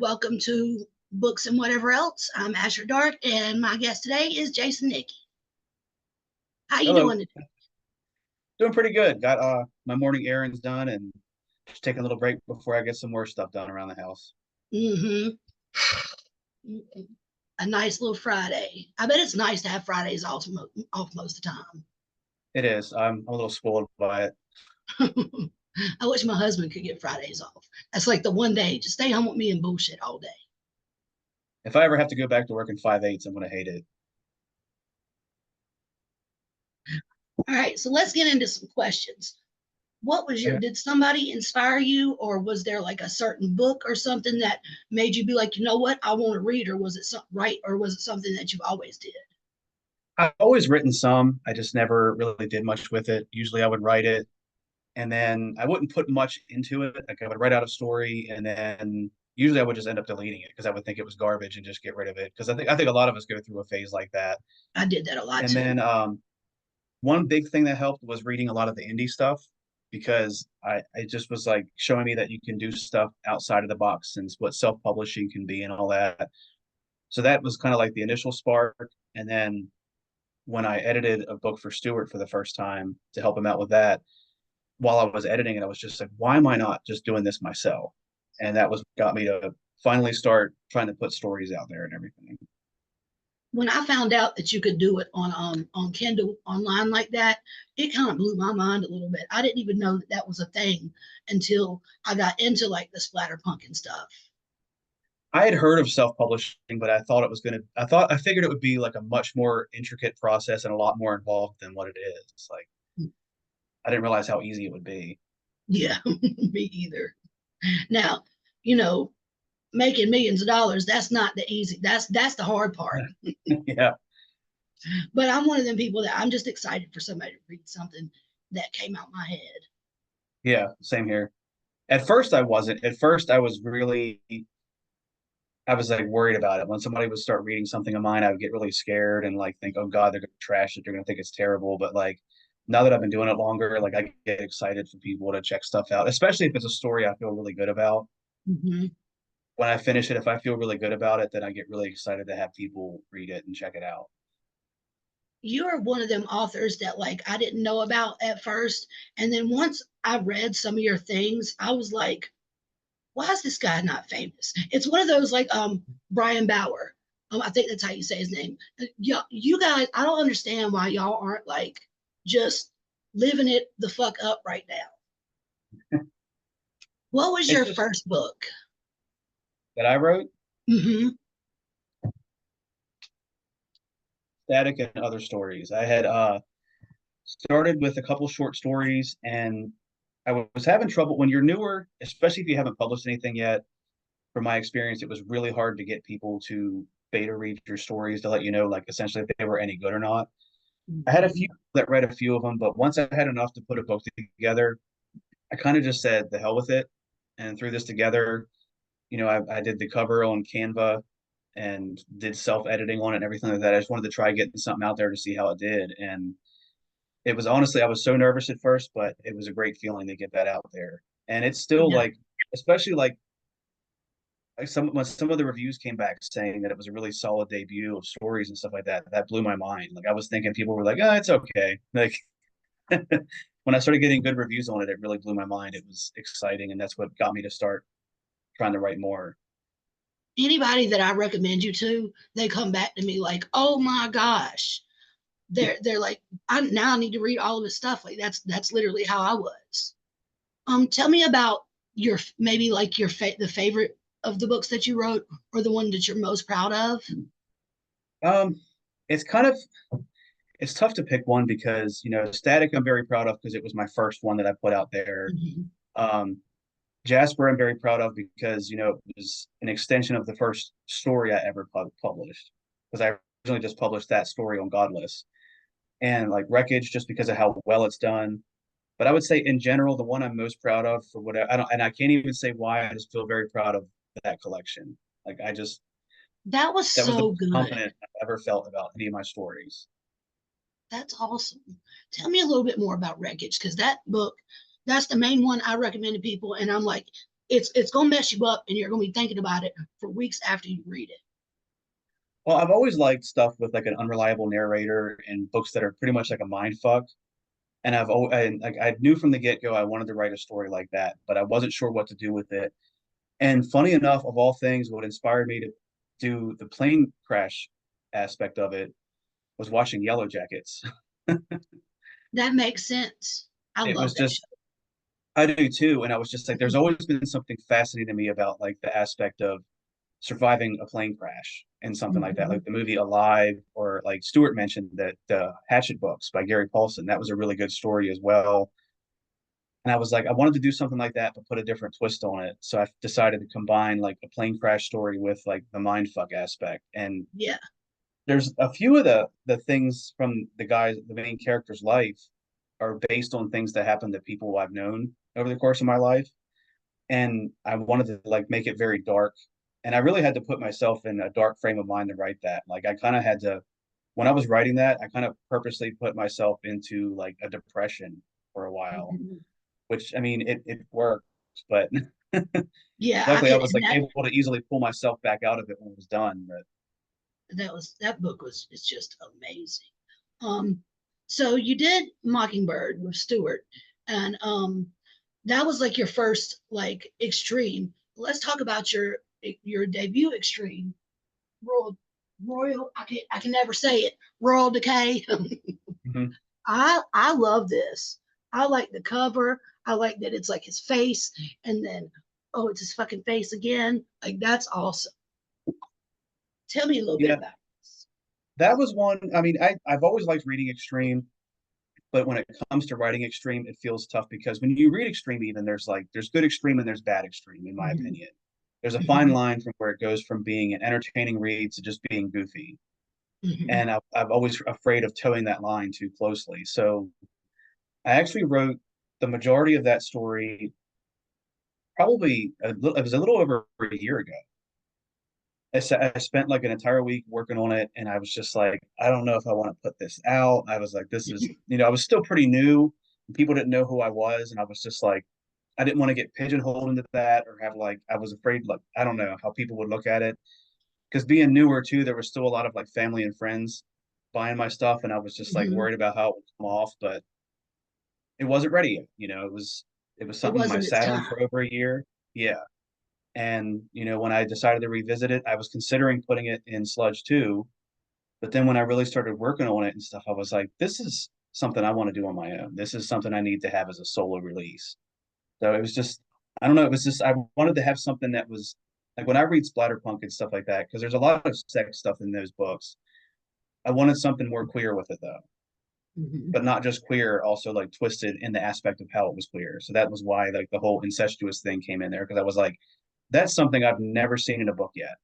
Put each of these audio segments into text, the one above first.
Welcome to Books and Whatever Else. I'm Asher Dart, and my guest today is Jason Nickey. How you Hello. doing today? Doing pretty good. Got my morning errands done and just taking a little break before I get some more stuff done around the house. Mm-hmm. A nice little Friday. I bet it's nice to have Fridays off most of the time. It is. I'm a little spoiled by it. I wish my husband could get Fridays off. That's like the one day, just stay home with me and bullshit all day. If I ever have to go back to working 5/8, I'm gonna hate it. All right, so let's get into some questions. What was Okay. did somebody inspire you, or was there like a certain book or something that made you be like, you know what, I want to read, or was it right, or was it something that you've always did? I've always written some. I just never really did much with it. Usually I would write it and then I wouldn't put much into it. Like I would write out a story and then usually I would just end up deleting it because I would think it was garbage and just get rid of it. Because I think a lot of us go through a phase like that. I did that a lot And too. then one big thing that helped was reading a lot of the indie stuff because I it just was like showing me that you can do stuff outside of the box and what self-publishing can be and all that. So that was kind of like the initial spark. And then when I edited a book for Stewart for the first time to help him out with that, while I was editing it, I was just like, why am I not just doing this myself? And that was got me to finally start trying to put stories out there and everything. When I found out that you could do it on Kindle online like that, it kind of blew my mind a little bit. I didn't even know that that was a thing until I got into like the splatterpunk and stuff. I had heard of self-publishing, but I figured it would be like a much more intricate process and a lot more involved than what it is. Like I didn't realize how easy it would be. Yeah, me either. Now, you know, making millions of dollars, that's not the easy. That's the hard part. Yeah. But I'm one of them people that I'm just excited for somebody to read something that came out my head. Yeah, same here. At first I wasn't. At first I was like worried about it. When somebody would start reading something of mine, I would get really scared and like think, oh God, they're gonna trash it, they're gonna think it's terrible. But like now that I've been doing it longer, like I get excited for people to check stuff out, especially if it's a story I feel really good about. Mm-hmm. When I finish it, if I feel really good about it, then I get really excited to have people read it and check it out. You're one of them authors that like I didn't know about at first, and then once I read some of your things, I was like, why is this guy not famous? It's one of those like Brian Bauer. I think that's how you say his name. You guys, I don't understand why y'all aren't like just living it the fuck up right now. What was It's your just first book? that I wrote Mm-hmm. Static and Other Stories. I had started with a couple short stories and I was having trouble when you're newer, especially if you haven't published anything yet. From my experience, it was really hard to get people to beta read your stories to let you know, like, essentially if they were any good or not. I had a Mm-hmm. few that read a few of them, but once I had enough to put a book together, I kind of just said, the hell with it, and threw this together. I did the cover on Canva and did self editing on it and everything like that. I just wanted to try getting something out there to see how it did. And it was honestly, I was so nervous at first, but it was a great feeling to get that out there. And it's still Yeah. like, especially like some of the reviews came back saying that it was a really solid debut of stories and stuff like that. That blew my mind. Like I was thinking people were like, "Oh, it's okay." Like when I started getting good reviews on it, it really blew my mind. It was exciting, and that's what got me to start trying to write more. Anybody that I recommend you to, they come back to me like, oh my gosh. They're like, I now need to read all of his stuff. Like that's literally how I was. Tell me about your maybe like the favorite of the books that you wrote, or the one that you're most proud of. Um, it's kind of it's tough to pick one because Static I'm very proud of because it was my first one that I put out there. Mm-hmm. Um, Jasper I'm very proud of because it was an extension of the first story I ever published because I originally just published that story on Godless and like Wreckage just because of how well it's done. But I would say in general, the one I'm most proud of for what I don't, and I can't even say why. I just feel very proud of that collection. Like That was that was the so most good. confident I've ever felt about any of my stories. That's awesome. Tell me a little bit more about Wreckage, because that book, that's the main one I recommend to people. And I'm like, it's gonna mess you up, and you're gonna be thinking about it for weeks after you read it. Well, I've always liked stuff with like an unreliable narrator and books that are pretty much like a mind fuck. And like I knew from the get go I wanted to write a story like that, but I wasn't sure what to do with it. And funny enough, of all things, what inspired me to do the plane crash aspect of it was watching Yellow Jackets. That makes sense. I It love was that just show. I do too, and I was just like, there's always been something fascinating to me about like the aspect of surviving a plane crash and something like that, Mm-hmm. like the movie Alive, or like Stuart mentioned that the Hatchet books by Gary Paulson. That was a really good story as well. And I was like, I wanted to do something like that, but put a different twist on it. So I decided to combine like a plane crash story with like the mind fuck aspect. And Yeah. there's a few of the things from the main character's life are based on things that happened to people I've known over the course of my life. And I wanted to like make it very dark. And I really had to put myself in a dark frame of mind to write that. Like I kind of had to, when I was writing that, I kind of purposely put myself into like a depression for a while, Mm-hmm. which I mean it worked, but Yeah, I luckily I can, was and like able to easily pull myself back out of it when it was done. But that book was it's just amazing. Um, so you did Mockingbird with Stewart, and that was like your first like extreme. Let's talk about your debut extreme, Royal Royal. I can never say it. Royal Decay. mhm. I love this. I like the cover. I like that it's like his face, and then oh, it's his fucking face again. Like that's awesome. Tell me a little bit Yeah, about this. that was one. I mean, I've always liked reading extreme, but when it comes to writing extreme, it feels tough because when you read extreme, even there's good extreme and there's bad extreme, in my Mm-hmm. opinion. There's a fine Mm-hmm. line from where it goes from being an entertaining read to just being goofy. Mm-hmm. And I've always afraid of towing that line too closely. So I actually wrote the majority of that story it was a little over a year ago. I spent like an entire week working on it, and I was just like, I don't know if I want to put this out. I was like, this is, I was still pretty new. People didn't know who I was, and I was just like, I didn't want to get pigeonholed into that or have like, I was afraid, like, I don't know how people would look at it. Because being newer too, there was still a lot of like family and friends buying my stuff, and I was just like Mm-hmm. worried about how it would come off, but it wasn't ready yet. It was It something I wasn't its sat on time. for over a year. Yeah. And when I decided to revisit it, I was considering putting it in Sludge too. But then when I really started working on it and stuff, I was like, this is something I want to do on my own. This is something I need to have as a solo release. So it was just, I don't know, it was just, I wanted to have something that was like when I read splatterpunk and stuff like that, because there's a lot of sex stuff in those books. I wanted something more queer with it though, Mm-hmm. but not just queer, also like twisted in the aspect of how it was queer. So that was why like the whole incestuous thing came in there, because I was like, that's something I've never seen in a book yet.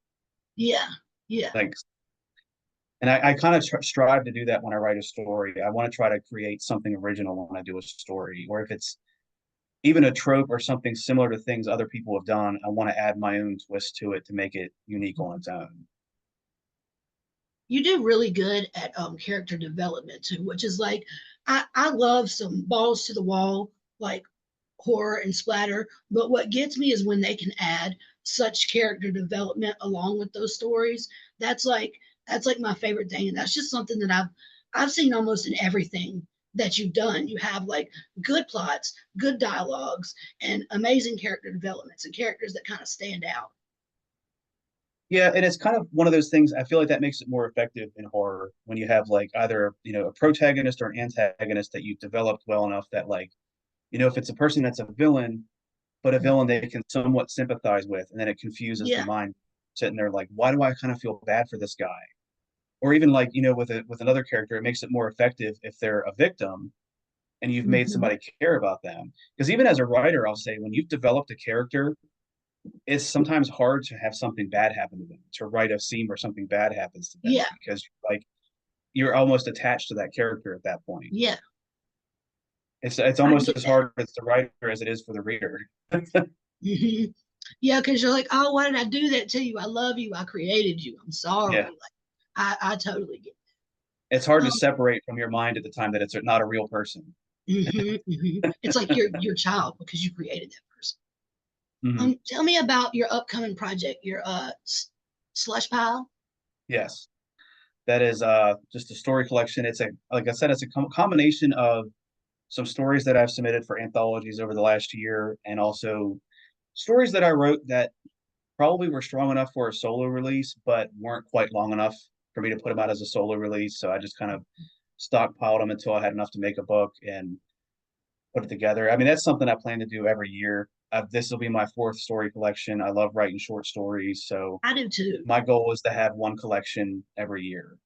Yeah. Yeah. Like, and I kind of strive to do that when I write a story. I want to try to create something original when I do a story, or if it's even a trope or something similar to things other people have done, I want to add my own twist to it to make it unique on its own. You do really good at character development too, which is like I love some balls to the wall like horror and splatter, but what gets me is when they can add such character development along with those stories. That's like that's like my favorite thing, and that's just something that I've seen almost in everything that you've done. You have like good plots, good dialogues, and amazing character developments and characters that kind of stand out. Yeah, and it's kind of one of those things. I feel like that makes it more effective in horror when you have like either a protagonist or an antagonist that you've developed well enough that like if it's a person that's a villain, but a villain they can somewhat sympathize with, and then it confuses the Yeah. mind sitting there like, why do I kind of feel bad for this guy? Or even like with another character, it makes it more effective if they're a victim and you've made Mm-hmm. somebody care about them. Because even as a writer, I'll say when you've developed a character, it's sometimes hard to have something bad happen to them, to write a scene where something bad happens to them Yeah. because like you're almost attached to that character at that point. Yeah. It's I almost get as that. hard as the writer as it is for the reader. Mm-hmm. Yeah, because you're like, oh, why did I do that to you? I love you. I created you. I'm Yeah, sorry. Like, I totally get it's hard it. to separate from your mind at the time that it's not a real person. It's like your child because you created that person. Hmm. Tell me about your upcoming project, your slush pile. Yes, that is just a story collection. It's a like I said, it's a combination of some stories that I've submitted for anthologies over the last year, and also stories that I wrote that probably were strong enough for a solo release, but weren't quite long enough for me to put them out as a solo release. So I just kind of stockpiled them until I had enough to make a book and put it together. I mean, that's something I plan to do every year. This will be my fourth story collection. I love writing short stories, so I do too. my goal was to have one collection every year.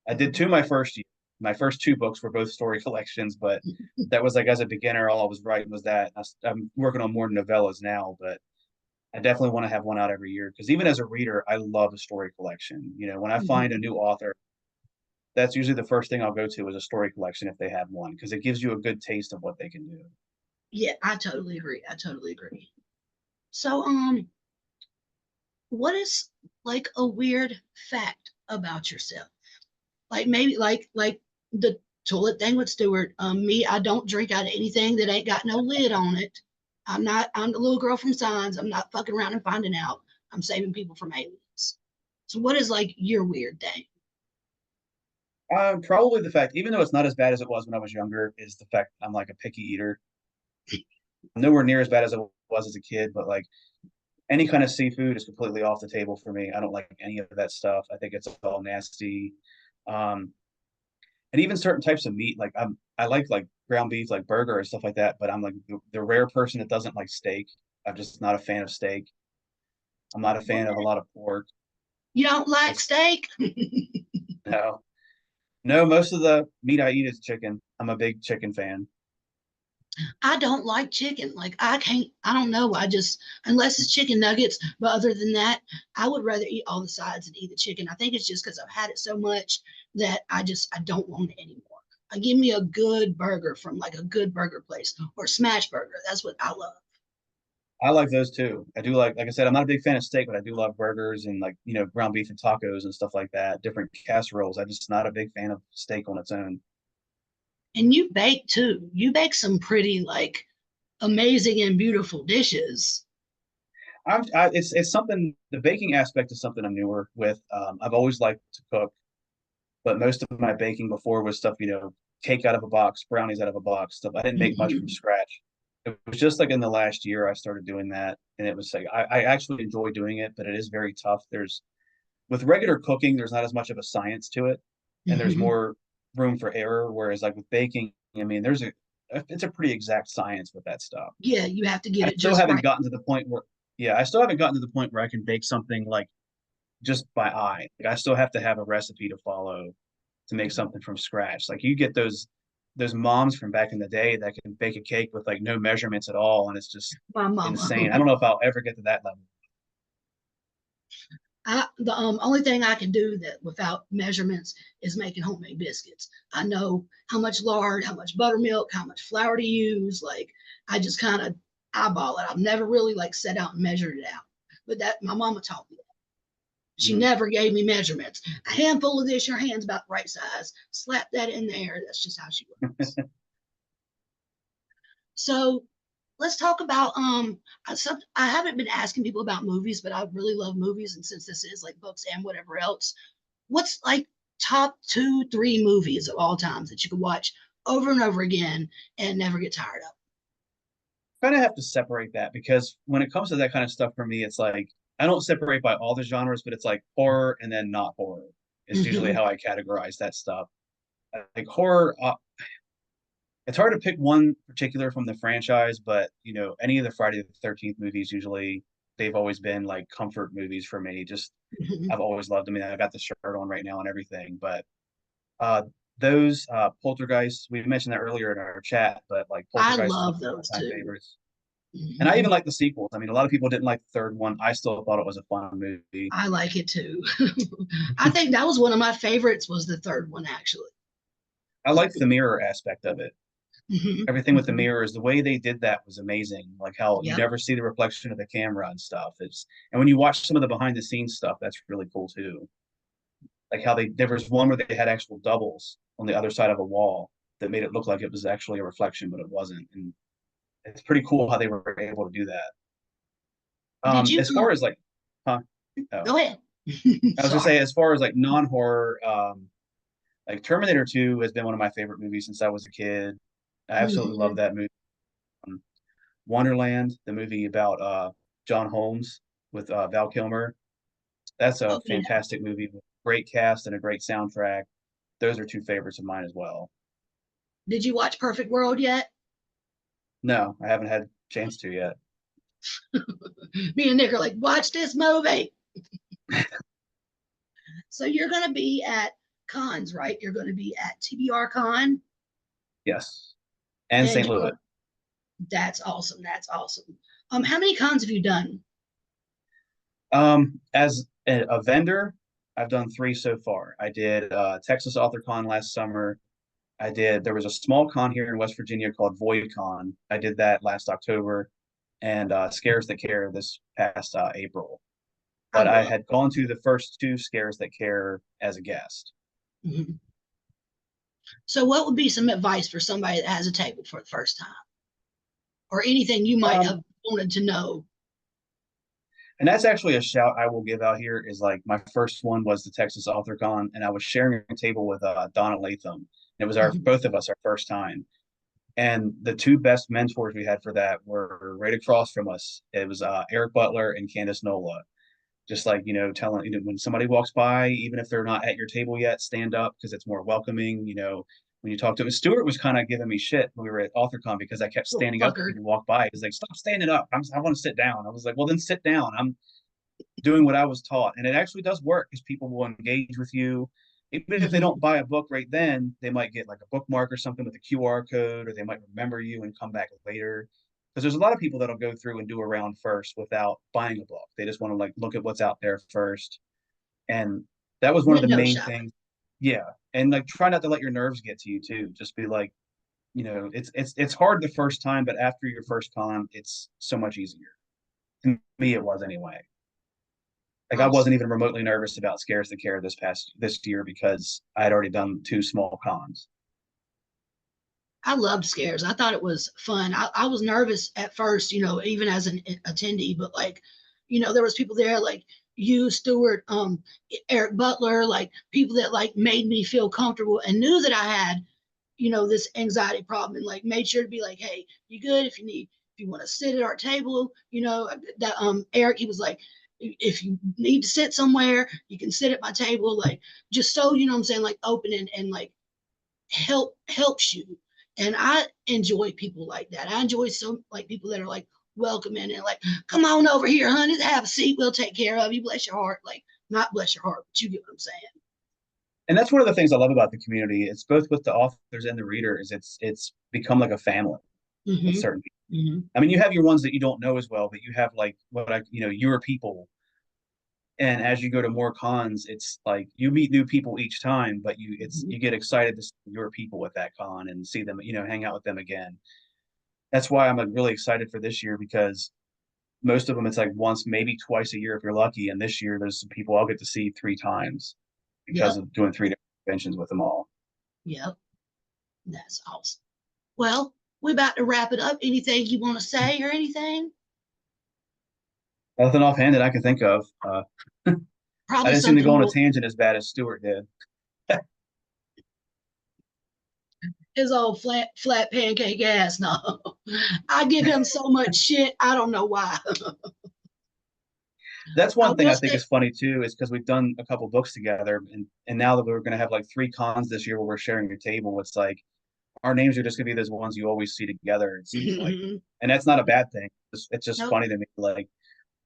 I did two my first year. My first two books were both story collections, but that was like as a beginner, all I was writing was that. I'm working on more novellas now, but I definitely want to have one out every year because even as a reader, I love a story collection. You know, when I find a Mhm. new author, that's usually the first thing I'll go to is a story collection if they have one because it gives you a good taste of what they can do. Yeah, I totally agree. I totally agree. So, what is like a weird fact about yourself? Like maybe like the toilet thing with Stewart. Me, I don't drink out of anything that ain't got no lid on it. I'm the little girl from Signs. I'm not fucking around and finding out. I'm saving people from aliens. So what is like your weird thing? Probably the fact, even though it's not as bad as it was when I was younger, is the fact I'm like a picky eater. Nowhere near as bad as it was as a kid, but like any kind of seafood is completely off the table for me. I don't like any of that stuff. I think it's all nasty. Um, and even certain types of meat, I like ground beef, like burger and stuff like that. But I'm like the rare person that doesn't like steak. I'm just not a fan of steak. I'm not a fan of a What? lot of pork. You don't like It's steak? no, no. Most of the meat I eat is chicken. I'm a big chicken fan. I don't like chicken. Like I can't, I don't know. I just, unless it's chicken nuggets, but other than that, I would rather eat all the sides and eat the chicken. I think it's just because I've had it so much that I don't want it anymore. Give me a good burger from like a good burger place or smash burger. That's what I love. I like those too. I do like I said, I'm not a big fan of steak, but I do love burgers and like, you know, ground beef and tacos and stuff like that, different casseroles. I'm just not a big fan of steak on its own. And you bake too. You bake some pretty like amazing and beautiful dishes. It's something, the baking aspect is something I'm newer with. I've always liked to cook, but most of my baking before was stuff, you know, cake out of a box, brownies out of a box, stuff. I didn't make much from scratch. It was just like in the last year I started doing that. And it was like, I actually enjoy doing it, but it is very tough. With regular cooking, there's not as much of a science to it, and there's more room for error. Whereas like with baking, I mean, it's a pretty exact science with that stuff. Yeah, you have to get I it still just haven't right. gotten to the point where, yeah, I still haven't gotten to the point where I can bake something like just by eye. Like I still have to have a recipe to follow to make something from scratch. Like you get those moms from back in the day that can bake a cake with like no measurements at all, and it's just My mama. insane. I don't know if I'll ever get to that level. The only thing I can do that without measurements is making homemade biscuits. I know how much lard, how much buttermilk, how much flour to use. Like I just kind of eyeball it. I've never really like set out and measured it out. But that my mama taught me that. She Mhm. never gave me measurements. A handful of this, your hand's about the right size. Slap that in there. That's just how she works. So let's talk about I haven't been asking people about movies, but I really love movies, and since this is like books and whatever else, what's like top two, three movies of all times that you could watch over and over again and never get tired of? Kind of have to separate that because when it comes to that kind of stuff for me, it's like I don't separate by all the genres, but it's like horror and then not horror is usually Mhm. how I categorize that stuff. Like horror, it's hard to pick one particular from the franchise, but you know, any of the Friday the 13th movies usually they've always been like comfort movies for me. Just I've always loved them. I mean, I got the shirt on right now and everything, but uh those Poltergeist, we mentioned that earlier in our chat, but like I Poltergeist is one love of my those all-time too. favorites. And I even Mhm. like the sequels. I mean, a lot of people didn't like the third one. I still thought it was a fun movie. I like it too. I think that was one of my favorites was the third one actually. I like the mirror aspect of it. Mhm. Everything with the Mhm. mirrors, the way they did that was amazing. Like how you Yep. never see the reflection of the camera and stuff. It's and when you watch some of the behind the scenes stuff, that's really cool too. Like how there was one where they had actual doubles on the other side of a wall that made it look like it was actually a reflection, but it wasn't. And it's pretty cool how they were able to do that. Did you As far as like, huh? Oh, go ahead? I was gonna Sorry. say, as far as like non-horror, like Terminator 2 has been one of my favorite movies since I was a kid. I absolutely love Mhm. that movie. Um, Wonderland, the movie about John Holmes with Val Kilmer. That's a Oh yeah. fantastic movie with a great cast and a great soundtrack. Those are two favorites of mine as well. Did you watch Perfect World yet? No, I haven't had a chance to yet. Me and Nick are like, watch this movie. So you're going to be at cons, right? You're going to be at TBR Con, Yes, and and St. you're Louis. going. That's awesome. That's awesome. How many cons have you done? As a vendor, I've done three so far. I did Texas Author Con last summer. There was a small con here in West Virginia called VoidCon. I did that last October, and Scares That Care this past April. I But I love. had gone to the first two Scares That Care as a guest. Mhm. So, what would be some advice for somebody that has a table for the first time, or anything you might Um, have wanted to know? and that's actually a shout I will give out here is like my first one was the Texas Author Con, and I was sharing a table with Donna Latham. It was our Mhm. both of us our first time. And the two best mentors we had for that were right across from us. It was Eric Butler and Candace Nola. Just like, telling, when somebody walks by, even if they're not at your table yet, stand up because it's more welcoming. When you talk to him, Stuart was kind of giving me shit when we were at AuthorCon because I kept Little standing up when fucker. people walk by. He's like, stop standing up. I want to sit down. I was like, well, then sit down. I'm doing what I was taught. And it actually does work because people will engage with you. Even if they Mhm. don't buy a book right then, they might get like a bookmark or something with a QR code, or they might remember you and come back later. Because there's a lot of people that'll go through and do a round first without buying a book. They just want to like look at what's out there first. And that was one of the Window main shopping. things. Yeah. And like try not to let your nerves get to you too. Just be like, it's hard the first time, but after your first con, it's so much easier. To me, it was anyway. Like I Awesome. wasn't even remotely nervous about Scares the Care this year because I had already done two small cons. I loved scares. I thought it was fun. I was nervous at first, even as an attendee, but like, there was people there like you, Stuart, Eric Butler, like people that like made me feel comfortable and knew that I had, this anxiety problem and like made sure to be like, hey, you good if you want to sit at our table, that Eric, he was like, if you need to sit somewhere, you can sit at my table, like just so what I'm saying, like open and like helps you. And I enjoy people like that. I enjoy some like people that are like welcoming and like, come on over here, honey, have a seat. We'll take care of you. Bless your heart. Like, not bless your heart, but you get what I'm saying. And that's one of the things I love about the community. It's both with the authors and the readers. It's become like a family with Mm-hmm. certain people. Mm-hmm. I mean, you have your ones that you don't know as well, but you have like your people. And as you go to more cons, it's like you meet new people each time, but Mm-hmm. you get excited to see your people at that con and see them, hang out with them again. That's why I'm like really excited for this year because most of them it's like once, maybe twice a year if you're lucky. And this year there's some people I'll get to see three times because Yep. of doing three different conventions with them all. Yep. That's awesome. Well, we're about to wrap it up. Anything you want to say or anything? Nothing offhand that I can think of. I Probably didn't seem to something go you on a will. tangent as bad as Stuart did. His old flat pancake ass. No, I give him so much shit. I don't know why. That's I one thing will I think say. is funny too, is because we've done a couple books together, and now that we're going to have like three cons this year where we're sharing a table, it's like our names are just going to be those ones you always see together. It seems like, and that's not a bad thing. It's just Nope. funny to me. Like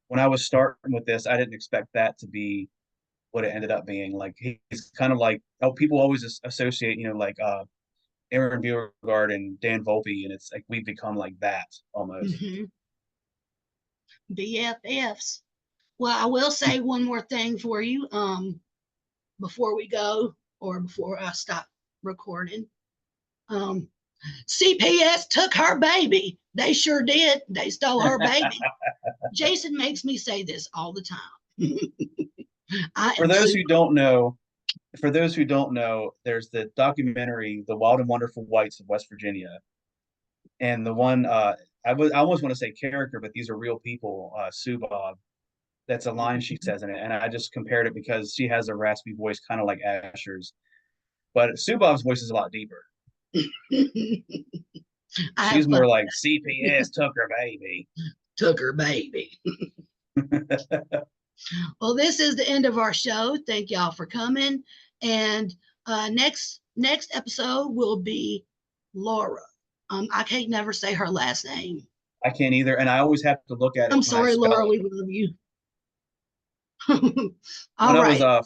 when I was starting with this, I didn't expect that to be what it ended up being. Like he's kind of like people always associate, like Aaron Beauregard and Dan Volpe, and it's like we've become like that almost. Mm-hmm. BFFs. Well, I will say one more thing for you before we go or before I stop recording. Um, CPS took her baby. They sure did. They stole her baby. Jason makes me say this all the time. I For am those super. who don't know, for those who don't know, there's the documentary, The Wild and Wonderful Whites of West Virginia. And the one I almost want to say character, but these are real people. Subov, that's a line she says in it, and I just compared it because she has a raspy voice, kind of like Asher's, but Subov's voice is a lot deeper. I have She's fun. more like CPS took her baby. Took her baby. Well, this is the end of our show. Thank y'all for coming. And next episode will be Laura. I can't never say her last name. I can't either, and I always have to look at it I'm when I sorry, spell Laura. it. We love you. When All I was right.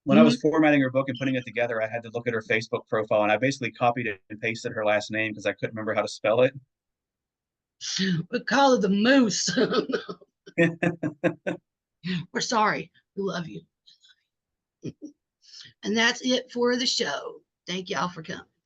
when I Mhm. was formatting her book and putting it together, I had to look at her Facebook profile, and I basically copied it and pasted her last name because I couldn't remember how to spell it. We call her the moose. We're sorry. We love you. And that's it for the show. Thank y'all for coming.